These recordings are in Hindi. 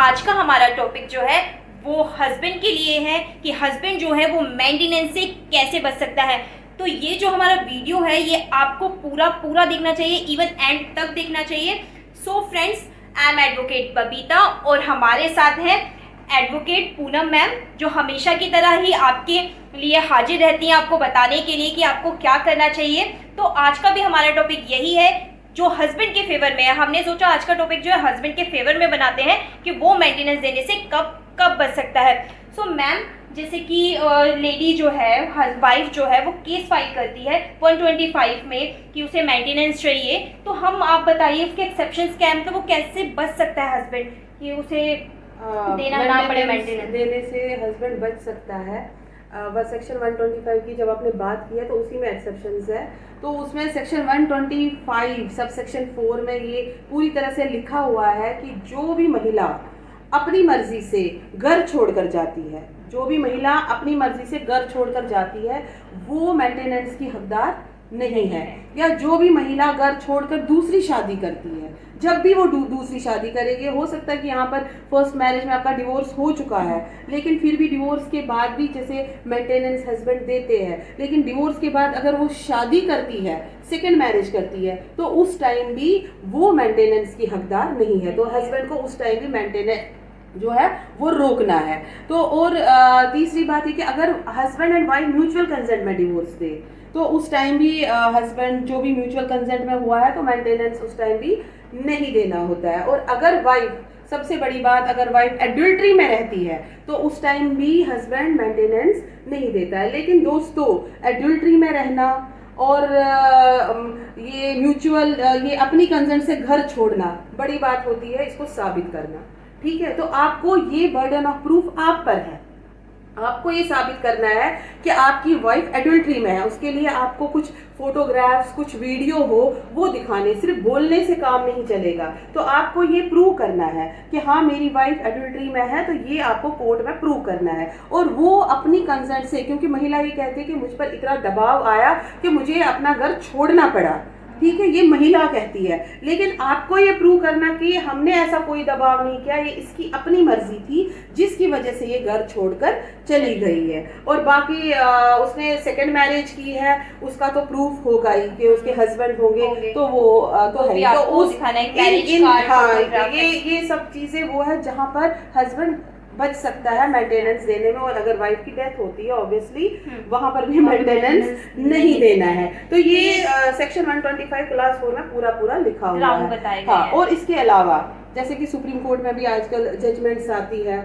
आज का हमारा टॉपिक जो है वो हस्बैंड के लिए है कि हस्बैंड जो है वो मेंटेनेंस से कैसे बच सकता है। तो ये जो हमारा वीडियो है ये आपको पूरा देखना चाहिए, इवन एंड तक देखना चाहिए। So friends, I am advocate Babita और हमारे साथ है एडवोकेट पूनम मैम, जो हमेशा की तरह ही आपके लिए हाजिर रहती हैं आपको बताने के लिए कि आपको क्या करना चाहिए। तो आज का भी हमारा टॉपिक यही है जो हस्बैंड के फेवर में है। हमने सोचा आज का टॉपिक जो है हस्बैंड के फेवर में बनाते हैं कि वो मेंटेनेंस देने से कब बच सकता है। सो मैम, जैसे कि लेडी जो है, वाइफ जो है, वो केस फाइल करती है 125 में कि उसे मेंटेनेंस चाहिए, तो हम आप बताइए उसके एक्सेप्शंस क्या है, मतलब वो कैसे बच सकता है हस्बैंड कि उसे देना ना पड़े मेंटेनेंस देने से हस्बैंड बच सकता है। बस सेक्शन 125 की जब आपने बात की है तो उसी में एक्सेप्शंस है। तो उसमें सेक्शन 125 सब सेक्शन 4 में ये पूरी तरह से लिखा हुआ है कि जो भी महिला अपनी मर्जी से घर छोड़कर जाती है, जो भी महिला अपनी मर्जी से घर छोड़कर जाती है वो मेंटेनेंस की हकदार नहीं है। या जो भी महिला घर छोड़कर दूसरी शादी करती है, जब भी वो दूसरी शादी करेगी, हो सकता है कि यहाँ पर फर्स्ट मैरिज में आपका डिवोर्स हो चुका है लेकिन फिर भी डिवोर्स के बाद भी जैसे मेंटेनेंस हस्बैंड देते हैं, लेकिन डिवोर्स के बाद अगर वो शादी करती है, सेकेंड मैरिज करती है, तो उस टाइम भी वो मेंटेनेंस की हकदार नहीं है। तो हस्बैंड को उस टाइम भी मेंटेनेंस जो है वो रोकना है। तो और तीसरी बात है कि अगर husband and wife mutual consent में डिवोर्स दे तो उस टाइम भी हस्बैंड जो भी म्यूचुअल कंसेंट में हुआ है तो मेंटेनेंस उस टाइम भी नहीं देना होता है। और अगर वाइफ, सबसे बड़ी बात, अगर वाइफ एडल्ट्री में रहती है तो उस टाइम भी हस्बैंड मेंटेनेंस नहीं देता है। लेकिन दोस्तों, एडल्ट्री में रहना और ये म्यूचुअल, ये अपनी कंसेंट से घर छोड़ना बड़ी बात होती है, इसको साबित करना। ठीक है, तो आपको ये बर्डन ऑफ प्रूफ आप पर है। आपको ये साबित करना है कि आपकी वाइफ एडल्ट्री में है। उसके लिए आपको कुछ फोटोग्राफ्स, कुछ वीडियो हो वो दिखाने, सिर्फ बोलने से काम नहीं चलेगा। तो आपको ये प्रूव करना है कि हाँ मेरी वाइफ एडल्ट्री में है, तो ये आपको कोर्ट में प्रूव करना है। और वो अपनी कंसर्न से, क्योंकि महिला ये कहती है कि मुझ पर इतना दबाव आया कि मुझे अपना घर छोड़ना पड़ा, ठीक है, ये महिला कहती है। लेकिन आपको ये प्रूव करना कि हमने ऐसा कोई दबाव नहीं किया, ये इसकी अपनी मर्जी थी जिसकी वजह से ये घर छोड़कर चली गई है। और बाकी उसने सेकंड मैरिज की है, उसका तो प्रूफ होगा ही कि उसके हस्बैंड होंगे, तो वो तो है। तो उस ये सब चीजें वो है जहाँ पर हस्बैंड बच सकता है मेंटेनेंस देने में। और अगर वाइफ की डेथ होती है ऑब्वियसली वहां पर भी मेंटेनेंस नहीं देना है। तो ये सेक्शन 125 क्लास 4 में पूरा लिखा हुआ है। हाँ, और इसके अलावा जैसे कि सुप्रीम कोर्ट में भी आजकल जजमेंट्स आती है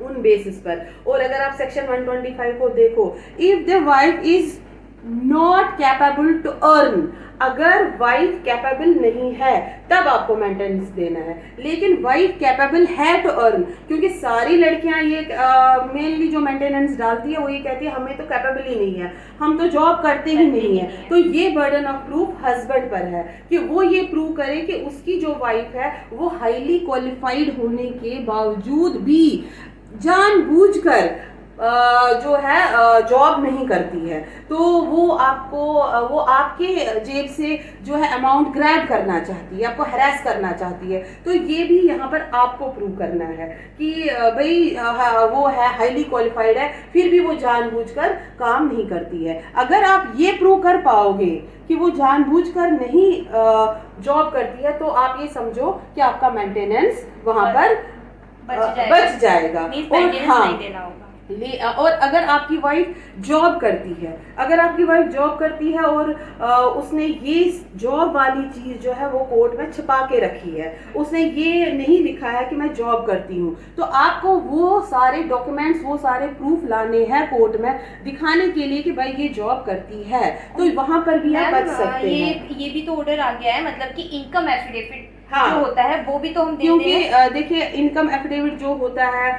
उन बेसिस पर। और अगर आप सेक्शन 125 को देखो, if the wife is not capable to earn, अगर वाइफ कैपेबल नहीं है तब आपको मेंटेनेंस देना है। लेकिन वाइफ कैपेबल है टू अर्न, क्योंकि सारी लड़कियां ये मेनली जो मेंटेनेंस डालती है वो ये कहती है हमें तो कैपेबल ही नहीं है, हम तो जॉब करते ही नहीं है। तो ये बर्डन ऑफ प्रूफ हस्बैंड पर है कि वो ये प्रूव करे कि उसकी जो वाइफ है वो हाईली क्वालिफाइड होने के बावजूद भी जानबूझकर जो है जॉब नहीं करती है। तो वो आपके जेब से जो है अमाउंट ग्रैब करना चाहती है, आपको हरास करना चाहती है। तो ये भी यहाँ पर आपको प्रूव करना है कि भाई वो है हाईली क्वालिफाइड है, फिर भी वो जानबूझकर काम नहीं करती है। अगर आप ये प्रूव कर पाओगे कि वो जानबूझकर नहीं जॉब करती है तो आप ये समझो कि आपका मेंटेनेंस वहाँ पर बच जाएगा। और हाँ, और अगर आपकी वाइफ जॉब करती है, अगर आपकी वाइफ जॉब करती है और उसने ये जॉब वाली चीज जो है वो कोर्ट में छिपा के रखी है, उसने ये नहीं लिखा है कि मैं जॉब करती हूँ, तो आपको वो सारे डॉक्यूमेंट्स, वो सारे प्रूफ लाने हैं कोर्ट में दिखाने के लिए कि भाई ये जॉब करती है। तो वहां पर भी आप बच सकते हैं। ये भी तो ऑर्डर आ गया है, मतलब कि इनकम एफिडेविट हाँ, जो होता है वो भी तो हम क्योंकि देखिए इनकम एफिडेविट जो होता है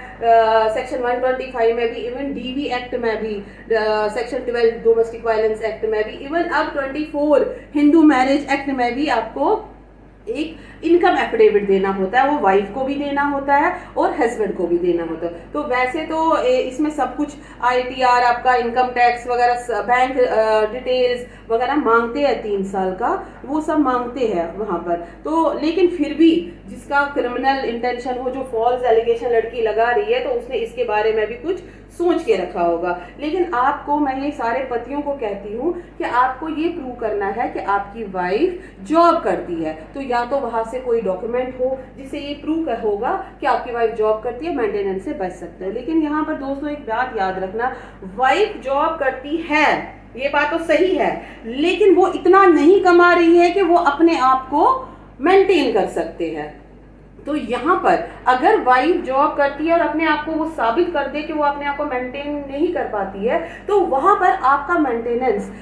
सेक्शन 125 में भी, इवन डीवी एक्ट में भी, सेक्शन 12 डोमेस्टिक वायलेंस एक्ट में भी, इवन अब 24 हिंदू मैरिज एक्ट में भी आपको एक इनकम एफिडेविट देना होता है, वो वाइफ को भी देना होता है और हस्बैंड को भी देना होता है। तो वैसे तो इसमें सब कुछ ITR, आपका इनकम टैक्स वगैरह, बैंक डिटेल्स वगैरह मांगते हैं, 3 साल का वो सब मांगते हैं वहाँ पर। तो लेकिन फिर भी जिसका क्रिमिनल इंटेंशन हो, जो फॉल्स एलिगेशन लड़की लगा रही है, तो उसने इसके बारे में भी कुछ सोच के रखा होगा। लेकिन आपको, मैं ये सारे पतियों को कहती हूँ कि आपको ये प्रूव करना है कि आपकी वाइफ जॉब करती है। तो या तो वहां से कोई डॉक्यूमेंट हो जिससे ये प्रूव होगा कि आपकी वाइफ जॉब करती है, मेंटेनेंस से बच सकते हो। लेकिन यहाँ पर दोस्तों एक बात याद रखना, वाइफ जॉब करती है, ये बात तो सही है, लेकिन वो इतना नहीं कमा रही है कि वो अपने आप को मेंटेन कर सकते हैं। तो यहाँ पर अगर वाइफ जॉब करती है और अपने आप को वो साबित कर दे कि वो अपने आप को मेंटेन नहीं कर पाती है, तो वहां पर आपका मेंटेनेंस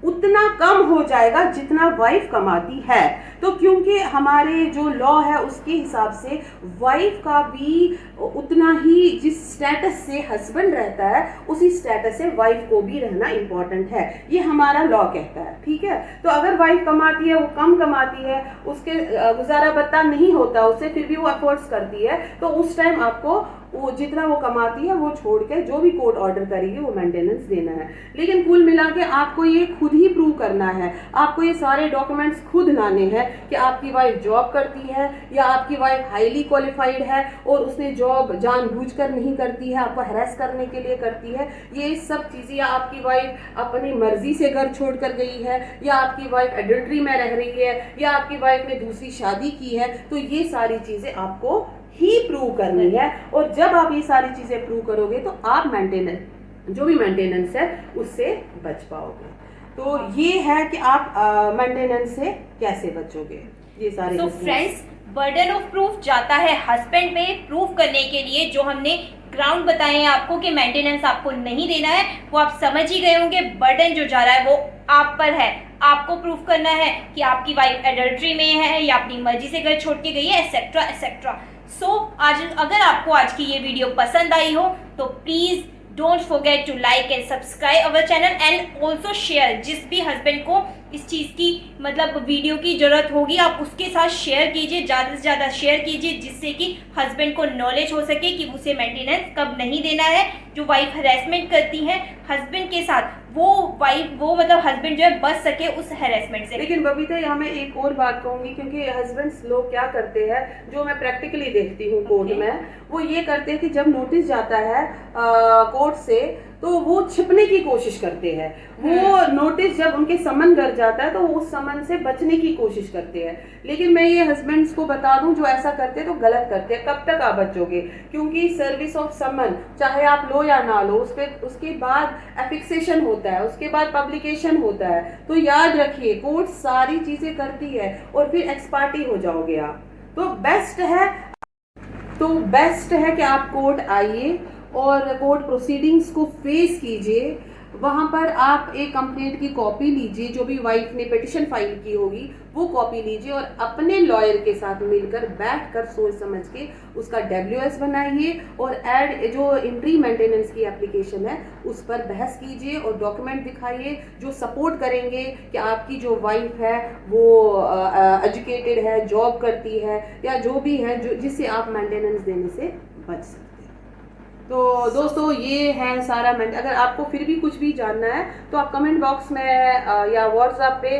उतना कम हो जाएगा जितना वाइफ कमाती है। तो क्योंकि हमारे जो लॉ है उसके हिसाब से वाइफ का भी उतना ही, जिस स्टेटस से हस्बैंड रहता है उसी स्टेटस से वाइफ को भी रहना इम्पोर्टेंट है, ये हमारा लॉ कहता है। ठीक है, तो अगर वाइफ कमाती है, वो कम कमाती है, उसके गुजारा भत्ता नहीं होता उससे, फिर भी वो एफर्ट्स करती है, तो उस टाइम आपको वो जितना वो कमाती है वो छोड़ के जो भी कोर्ट ऑर्डर करेगी वो मेंटेनेंस देना है। लेकिन कुल मिला के आपको ये खुद ही प्रूव करना है, आपको ये सारे डॉक्यूमेंट्स खुद लाने हैं कि आपकी वाइफ जॉब करती है या आपकी वाइफ हाईली क्वालिफाइड है और उसने जॉब जानबूझकर नहीं करती है, आपको हैरेस करने के लिए करती है। ये सब चीज़ें, या आपकी वाइफ अपनी मर्जी से घर छोड़ कर गई है, या आपकी वाइफ एडल्ट्री में रह रही है, या आपकी वाइफ ने दूसरी शादी की है, तो ये सारी चीज़ें आपको ही प्रूव करनी है। और जब आप ये सारी चीजें प्रूव करोगे तो आप मेंटेनेंस, जो भी मेंटेनेंस है उससे बच पाओगे। तो ये है कि आप मेंटेनेंस से कैसे बचोगे, ये सारे। तो फ्रेंड्स, बर्डन ऑफ प्रूफ जाता है हस्बैंड पे प्रूफ करने के लिए। जो हमने ग्राउंड बताए हैं आपको कि मेंटेनेंस आपको नहीं देना है, वो आप समझ ही गए होंगे। बर्डन जो जा रहा है वो आप पर है, आपको प्रूफ करना है कि आपकी वाइफ एडल्ट्री में है या अपनी मर्जी से घर छोड़ के गई है, एक्सेट्रा एक्सेट्रा। सो आज अगर आपको आज की ये वीडियो पसंद आई हो तो please don't forget to like and subscribe our channel and also share. जिस भी हस्बैंड को इस चीज़ की मतलब वीडियो की ज़रूरत होगी, आप उसके साथ शेयर कीजिए, ज़्यादा से ज़्यादा शेयर कीजिए, जिससे कि हस्बैंड को नॉलेज हो सके कि उसे मेंटेनेंस कब नहीं देना है। जो वाइफ हरेसमेंट करती है हस्बैंड के साथ, वो मतलब हस्बैंड जो है बच सके उस हरेसमेंट से। लेकिन बबीता, यहाँ मैं एक और बात कहूंगी, क्योंकि हस्बैंड्स लोग क्या करते हैं, जो मैं प्रैक्टिकली देखती हूँ कोर्ट में, वो ये करते हैं कि जब नोटिस जाता है कोर्ट से तो वो छिपने की कोशिश करते हैं। वो नोटिस जब उनके समन घर जाता है तो वो उस समन से बचने की कोशिश करते हैं। लेकिन मैं ये हस्बैंड्स को बता दूं, जो ऐसा करते हैं तो गलत करते हैं। कब तक आप बचोगे, क्योंकि सर्विस ऑफ समन चाहे आप लो या ना लो, उसके बाद एफिक्सेशन होता है, उसके बाद पब्लिकेशन होता है। तो याद रखिए, कोर्ट सारी चीजें करती है और फिर एक्स पार्टी हो जाओगे आप। तो बेस्ट है कि आप कोर्ट आइए और कोर्ट प्रोसीडिंग्स को फेस कीजिए। वहाँ पर आप एक कंप्लेंट की कॉपी लीजिए, जो भी वाइफ ने पिटिशन फाइल की होगी वो कॉपी लीजिए और अपने लॉयर के साथ मिलकर बैठकर सोच समझ के उसका WS बनाइए और जो इंट्री मेंटेनेंस की एप्लीकेशन है उस पर बहस कीजिए और डॉक्यूमेंट दिखाइए जो सपोर्ट करेंगे कि आपकी जो वाइफ है वो एजुकेटेड है, जॉब करती है, या जो भी है जिससे आप मेंटेनेंस देने से बच सकते हैं। तो दोस्तों, ये है सारा अगर आपको फिर भी कुछ भी जानना है तो आप कमेंट बॉक्स में या व्हाट्सएप पे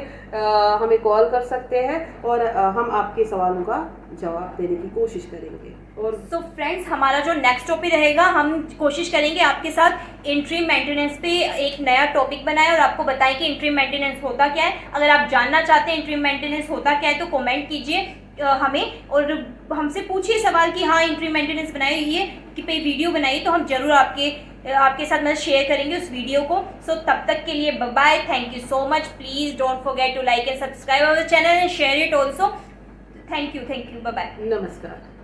हमें कॉल कर सकते हैं और हम आपके सवालों का जवाब देने की कोशिश करेंगे। और तो फ्रेंड्स, हमारा जो नेक्स्ट टॉपिक रहेगा, हम कोशिश करेंगे आपके साथ इंट्रीम मेंटेनेंस पे एक नया टॉपिक बनाएं और आपको बताएं कि इंट्रीम मेंटेनेंस होता क्या है। अगर आप जानना चाहते हैं इंट्रीम मेंटेनेंस होता क्या है तो कमेंट कीजिए हमें और हमसे पूछिए सवाल कि हाँ इंट्रीम मेंटेनेंस बनाइए, ये कि पे वीडियो बनाइए, तो हम जरूर आपके साथ मतलब शेयर करेंगे उस वीडियो को। सो तब तक के लिए bye bye, thank you so much. Please don't forget to like and subscribe our channel and share it also. Thank you, bye bye, नमस्कार।